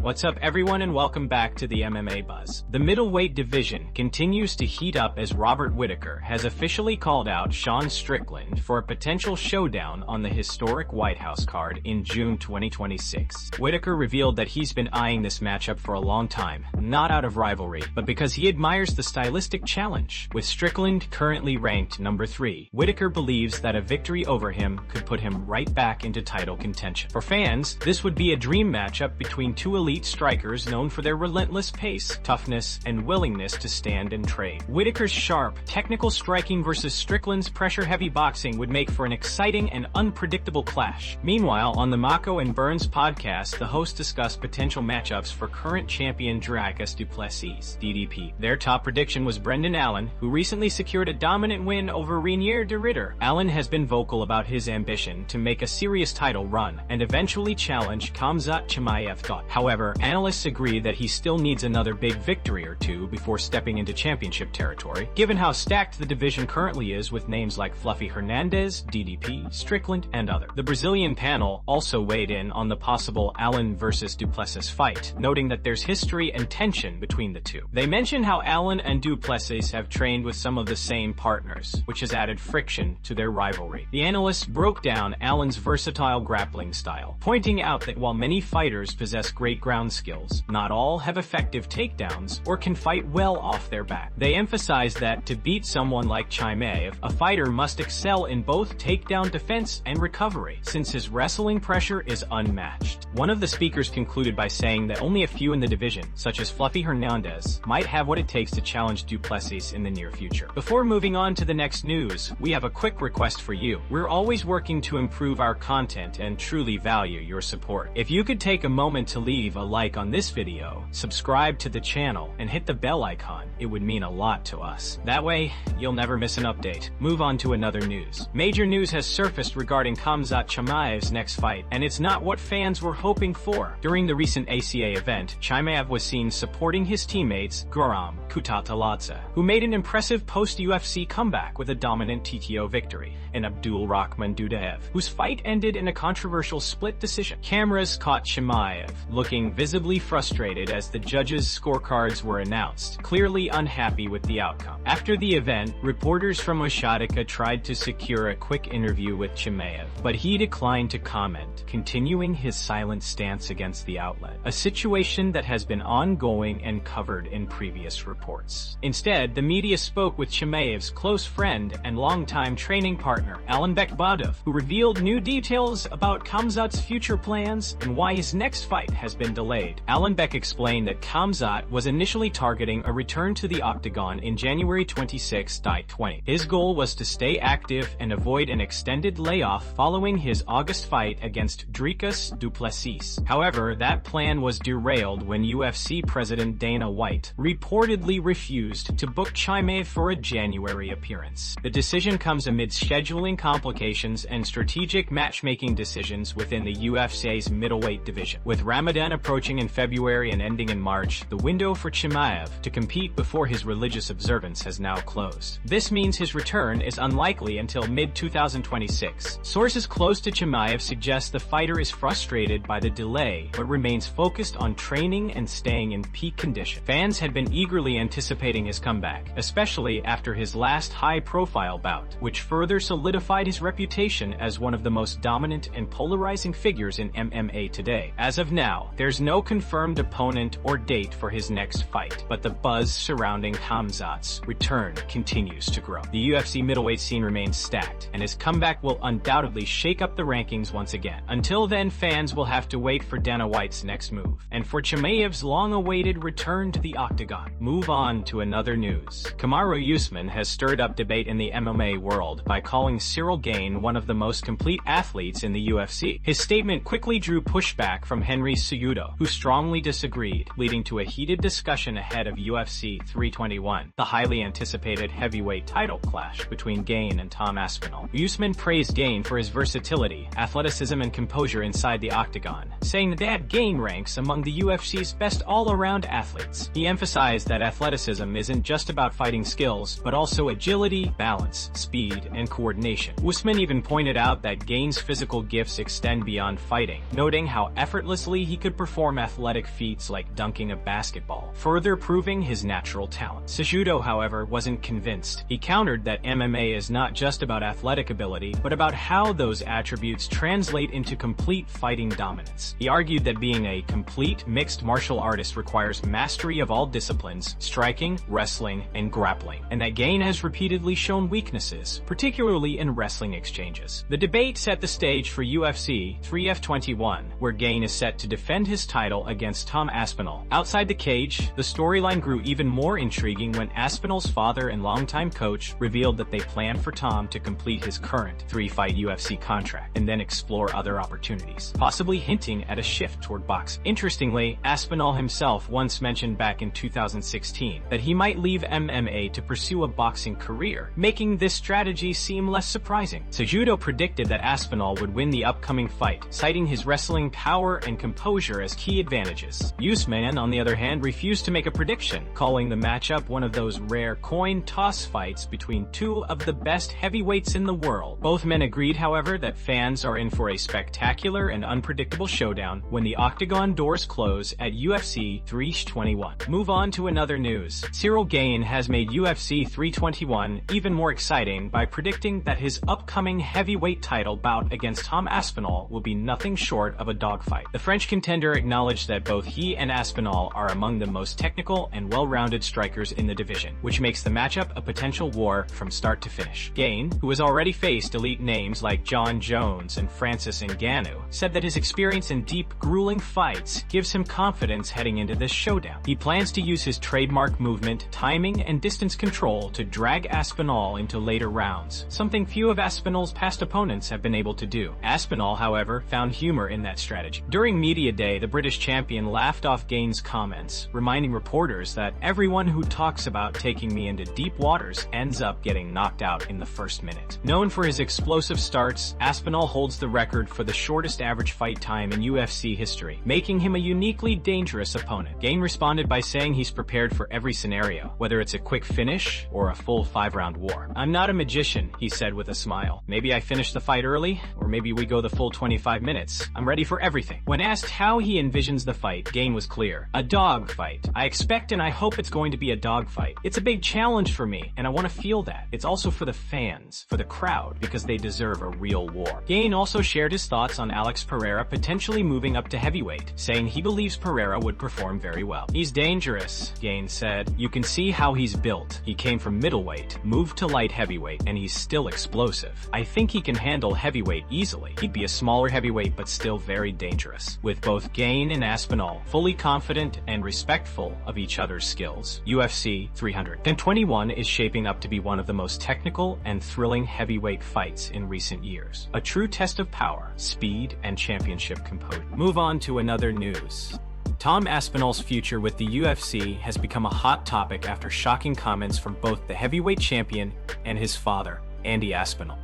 What's up everyone and welcome back to the MMA Buzz. The middleweight division continues to heat up as Robert Whittaker has officially called out Sean Strickland for a potential showdown on the historic White House card in June 2026. Whittaker revealed that he's been eyeing this matchup for a long time, not out of rivalry, but because he admires the stylistic challenge. With Strickland currently ranked number 3, Whittaker believes that a victory over him could put him right back into title contention. For fans, this would be a dream matchup between two elite strikers known for their relentless pace, toughness, and willingness to stand and trade. Whittaker's sharp, technical striking versus Strickland's pressure-heavy boxing would make for an exciting and unpredictable clash. Meanwhile, on the Mako and Burns podcast, the hosts discussed potential matchups for current champion Dricus du Plessis, DDP. Their top prediction was Brendan Allen, who recently secured a dominant win over Reinier de Ridder. Allen has been vocal about his ambition to make a serious title run and eventually challenge Khamzat Chimaev. However, analysts agree that he still needs another big victory or two before stepping into championship territory, given how stacked the division currently is with names like Fluffy Hernandez, DDP, Strickland, and others. The Brazilian panel also weighed in on the possible Allen versus du Plessis fight, noting that there's history and tension between the two. They mentioned how Allen and du Plessis have trained with some of the same partners, which has added friction to their rivalry. The analysts broke down Allen's versatile grappling style, pointing out that while many fighters possess great ground skills, not all have effective takedowns or can fight well off their back. They emphasized that to beat someone like Chimaev, a fighter must excel in both takedown defense and recovery, since his wrestling pressure is unmatched. One of the speakers concluded by saying that only a few in the division, such as Fluffy Hernandez, might have what it takes to challenge du Plessis in the near future. Before moving on to the next news, we have a quick request for you. We're always working to improve our content and truly value your support. If you could take a moment to leave a like on this video, subscribe to the channel, and hit the bell icon, it would mean a lot to us. That way, you'll never miss an update. Move on to another news. Major news has surfaced regarding Khamzat Chimaev's next fight, and it's not what fans were hoping for. During the recent ACA event, Chimaev was seen supporting his teammates Guram Kutataladze, who made an impressive post-UFC comeback with a dominant TKO victory, and Abdul Rahman Dudaev, whose fight ended in a controversial split decision. Cameras caught Chimaev looking visibly frustrated as the judges' scorecards were announced, clearly unhappy with the outcome. After the event, reporters from Oshatica tried to secure a quick interview with Chimaev, but he declined to comment, continuing his silent stance against the outlet, a situation that has been ongoing and covered in previous reports. Instead, the media spoke with Chimaev's close friend and longtime training partner, Alanbek Badov, who revealed new details about Khamzat's future plans and why his next fight has been delayed. Alanbek explained that Khamzat was initially targeting a return to the octagon in January 26, 2020. His goal was to stay active and avoid an extended layoff following his August fight against Dricus du Plessis. However, that plan was derailed when UFC President Dana White reportedly refused to book Chimaev for a January appearance. The decision comes amid scheduling complications and strategic matchmaking decisions within the UFC's middleweight division. With Ramadan approaching in February and ending in March, the window for Chimaev to compete before his religious observance has now closed. This means his return is unlikely until mid-2026. Sources close to Chimaev suggest the fighter is frustrated by the delay, but remains focused on training and staying in peak condition. Fans had been eagerly anticipating his comeback, especially after his last high-profile bout, which further solidified his reputation as one of the most dominant and polarizing figures in MMA today. As of now, there's no confirmed opponent or date for his next fight, but the buzz surrounding Khamzat's return continues to grow. The UFC middleweight scene remains stacked, and his comeback will undoubtedly shake up the rankings once again. Until then, fans will have to wait for Dana White's next move, and for Chimaev's long-awaited return to the octagon. Move on to another news. Kamaru Usman has stirred up debate in the MMA world by calling Ciryl Gane one of the most complete athletes in the UFC. His statement quickly drew pushback from Henry Cejudo, who strongly disagreed, leading to a heated discussion ahead of UFC 321, the highly anticipated heavyweight title clash between Gane and Tom Aspinall. Usman praised Gane for his versatility, athleticism, and composure inside the octagon, saying that Gane ranks among the UFC's best all-around athletes. He emphasized that athleticism isn't just about fighting skills, but also agility, balance, speed, and coordination. Usman even pointed out that Gane's physical gifts extend beyond fighting, noting how effortlessly he could perform perform athletic feats like dunking a basketball, further proving his natural talent. Cejudo, however, wasn't convinced. He countered that MMA is not just about athletic ability, but about how those attributes translate into complete fighting dominance. He argued that being a complete mixed martial artist requires mastery of all disciplines, striking, wrestling, and grappling, and that Gane has repeatedly shown weaknesses, particularly in wrestling exchanges. The debate set the stage for UFC 3F21, where Gane is set to defend his title against Tom Aspinall. Outside the cage, the storyline grew even more intriguing when Aspinall's father and longtime coach revealed that they plan for Tom to complete his current 3-fight UFC contract and then explore other opportunities, possibly hinting at a shift toward boxing. Interestingly, Aspinall himself once mentioned back in 2016 that he might leave MMA to pursue a boxing career, making this strategy seem less surprising. Cejudo predicted that Aspinall would win the upcoming fight, citing his wrestling power and composure as key advantages. Usman, on the other hand, refused to make a prediction, calling the matchup one of those rare coin toss fights between two of the best heavyweights in the world. Both men agreed, however, that fans are in for a spectacular and unpredictable showdown when the octagon doors close at UFC 321. Move on to another news. Ciryl Gane has made UFC 321 even more exciting by predicting that his upcoming heavyweight title bout against Tom Aspinall will be nothing short of a dogfight. The French contender acknowledged that both he and Aspinall are among the most technical and well-rounded strikers in the division, which makes the matchup a potential war from start to finish. Gane, who has already faced elite names like John Jones and Francis Ngannou, said that his experience in deep, grueling fights gives him confidence heading into this showdown. He plans to use his trademark movement, timing, and distance control to drag Aspinall into later rounds, something few of Aspinall's past opponents have been able to do. Aspinall, however, found humor in that strategy. During media day, the British champion laughed off Gane's comments, reminding reporters that everyone who talks about taking me into deep waters ends up getting knocked out in the first minute. Known for his explosive starts, Aspinall holds the record for the shortest average fight time in UFC history, making him a uniquely dangerous opponent. Gane responded by saying he's prepared for every scenario, whether it's a quick finish or a full 5-round war. "I'm not a magician," he said with a smile. "Maybe I finish the fight early, or maybe we go the full 25 minutes. I'm ready for everything." When asked how he envisions the fight, Gane was clear. "A dog fight. I expect and I hope it's going to be a dog fight. It's a big challenge for me, and I want to feel that. It's also for the fans, for the crowd, because they deserve a real war." Gane also shared his thoughts on Alex Pereira potentially moving up to heavyweight, saying he believes Pereira would perform very well. "He's dangerous," Gane said. "You can see how he's built. He came from middleweight, moved to light heavyweight, and he's still explosive. I think he can handle heavyweight easily. He'd be a smaller heavyweight but still very dangerous." With both Gane and Aspinall fully confident and respectful of each other's skills, UFC 321 is shaping up to be one of the most technical and thrilling heavyweight fights in recent years. A true test of power, speed, and championship composure. Move on to another news. Tom Aspinall's future with the UFC has become a hot topic after shocking comments from both the heavyweight champion and his father, Andy Aspinall.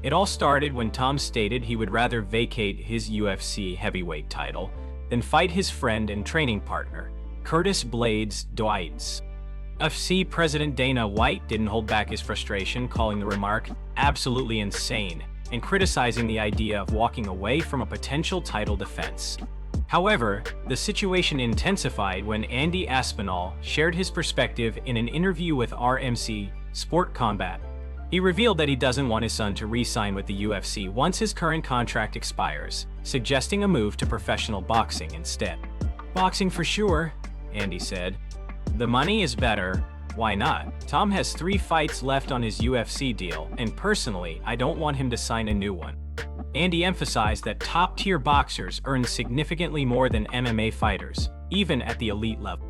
It all started when Tom stated he would rather vacate his UFC heavyweight title than fight his friend and training partner, Curtis "Blades" Doides. UFC President Dana White didn't hold back his frustration, calling the remark absolutely insane and criticizing the idea of walking away from a potential title defense. However, the situation intensified when Andy Aspinall shared his perspective in an interview with RMC Sport Combat. He revealed that he doesn't want his son to re-sign with the UFC once his current contract expires, suggesting a move to professional boxing instead. "Boxing for sure," Andy said. "The money is better. Why not? Tom has 3 fights left on his UFC deal, and personally, I don't want him to sign a new one." Andy emphasized that top-tier boxers earn significantly more than MMA fighters, even at the elite level.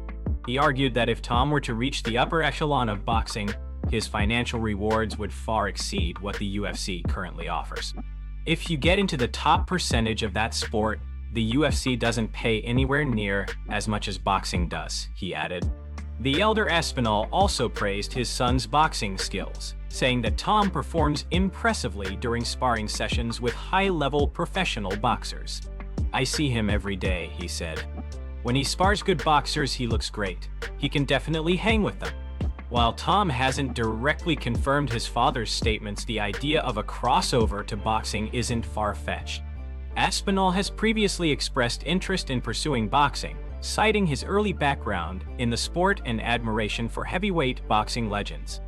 He argued that if Tom were to reach the upper echelon of boxing, his financial rewards would far exceed what the UFC currently offers. "If you get into the top percentage of that sport, the UFC doesn't pay anywhere near as much as boxing does," he added. The elder Aspinall also praised his son's boxing skills, saying that Tom performs impressively during sparring sessions with high-level professional boxers. "I see him every day," he said. "When he spars good boxers, he looks great. He can definitely hang with them." While Tom hasn't directly confirmed his father's statements, the idea of a crossover to boxing isn't far-fetched. Aspinall has previously expressed interest in pursuing boxing, citing his early background in the sport and admiration for heavyweight boxing legends.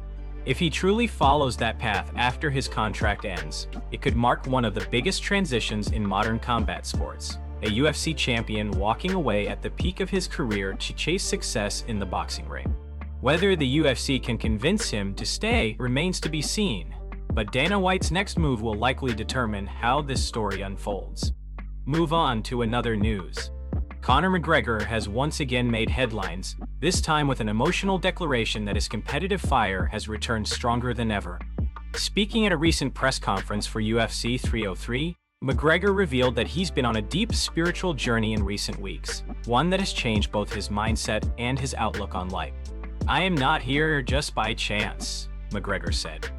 If he truly follows that path after his contract ends, it could mark one of the biggest transitions in modern combat sports, a UFC champion walking away at the peak of his career to chase success in the boxing ring. Whether the UFC can convince him to stay remains to be seen, but Dana White's next move will likely determine how this story unfolds. Move on to another news. Conor McGregor has once again made headlines, this time with an emotional declaration that his competitive fire has returned stronger than ever. Speaking at a recent press conference for UFC 303, McGregor revealed that he's been on a deep spiritual journey in recent weeks, one that has changed both his mindset and his outlook on life. "I am not here just by chance," McGregor said.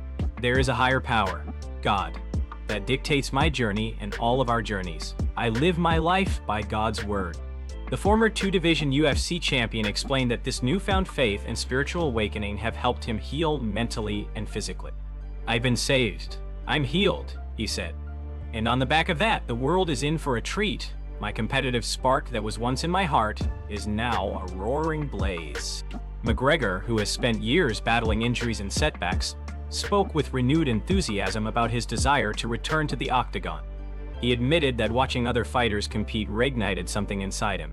"There is a higher power, God, that dictates my journey and all of our journeys. I live my life by God's word." The former two-division UFC champion explained that this newfound faith and spiritual awakening have helped him heal mentally and physically. "I've been saved. I'm healed," he said. "And on the back of that, the world is in for a treat. My competitive spark that was once in my heart is now a roaring blaze." McGregor, who has spent years battling injuries and setbacks, spoke with renewed enthusiasm about his desire to return to the octagon. He admitted that watching other fighters compete reignited something inside him.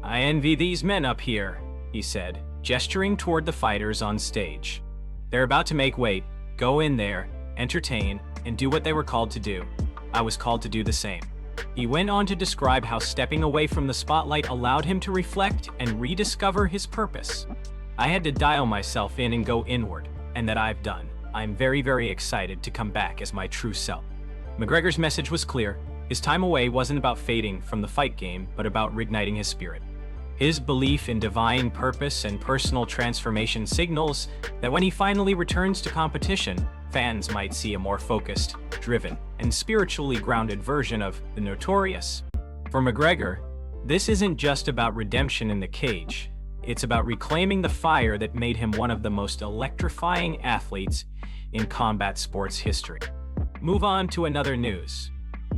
"I envy these men up here," he said, gesturing toward the fighters on stage. "They're about to make weight, go in there, entertain, and do what they were called to do. I was called to do the same." He went on to describe how stepping away from the spotlight allowed him to reflect and rediscover his purpose. "I had to dial myself in and go inward, and that I've done. I'm very, very excited to come back as my true self." McGregor's message was clear. His time away wasn't about fading from the fight game, but about reigniting his spirit. His belief in divine purpose and personal transformation signals that when he finally returns to competition, fans might see a more focused, driven, and spiritually grounded version of the Notorious. For McGregor, this isn't just about redemption in the cage. It's about reclaiming the fire that made him one of the most electrifying athletes in combat sports history. Move on to another news.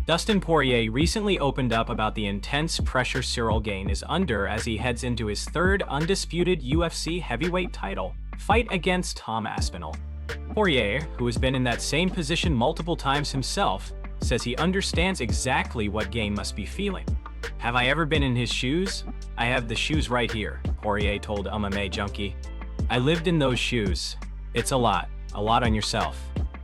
Dustin Poirier recently opened up about the intense pressure Ciryl Gane is under as he heads into his third undisputed UFC heavyweight title fight against Tom Aspinall. Poirier, who has been in that same position multiple times himself, says he understands exactly what Gane must be feeling. "Have I ever been in his shoes? I have the shoes right here," Poirier told MMA Junkie. "I lived in those shoes. It's a lot on yourself.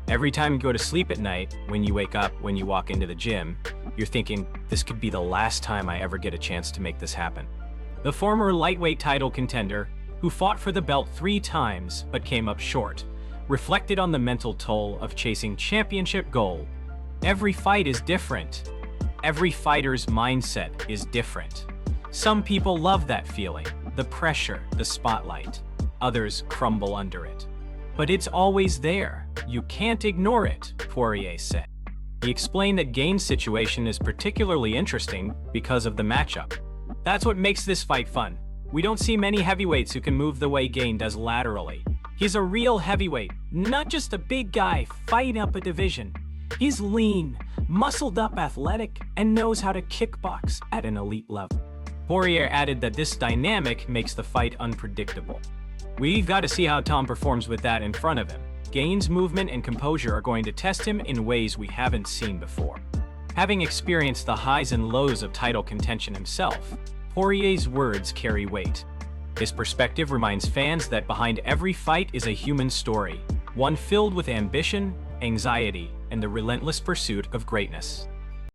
Every time you go to sleep at night, when you wake up, when you walk into the gym, you're thinking, this could be the last time I ever get a chance to make this happen." The former lightweight title contender, who fought for the belt 3 times but came up short, reflected on the mental toll of chasing championship gold. "Every fight is different. Every fighter's mindset is different. Some people love that feeling, the pressure, the spotlight. Others crumble under it. But it's always there. You can't ignore it," Poirier said. He explained that Gane's situation is particularly interesting because of the matchup. "That's what makes this fight fun. We don't see many heavyweights who can move the way Gane does laterally. He's a real heavyweight, not just a big guy fighting up a division. He's lean, muscled up athletic, and knows how to kickbox at an elite level." Poirier added that this dynamic makes the fight unpredictable. "We've got to see how Tom performs with that in front of him. Gane's movement and composure are going to test him in ways we haven't seen before." Having experienced the highs and lows of title contention himself, Poirier's words carry weight. His perspective reminds fans that behind every fight is a human story, one filled with ambition, anxiety, and the relentless pursuit of greatness.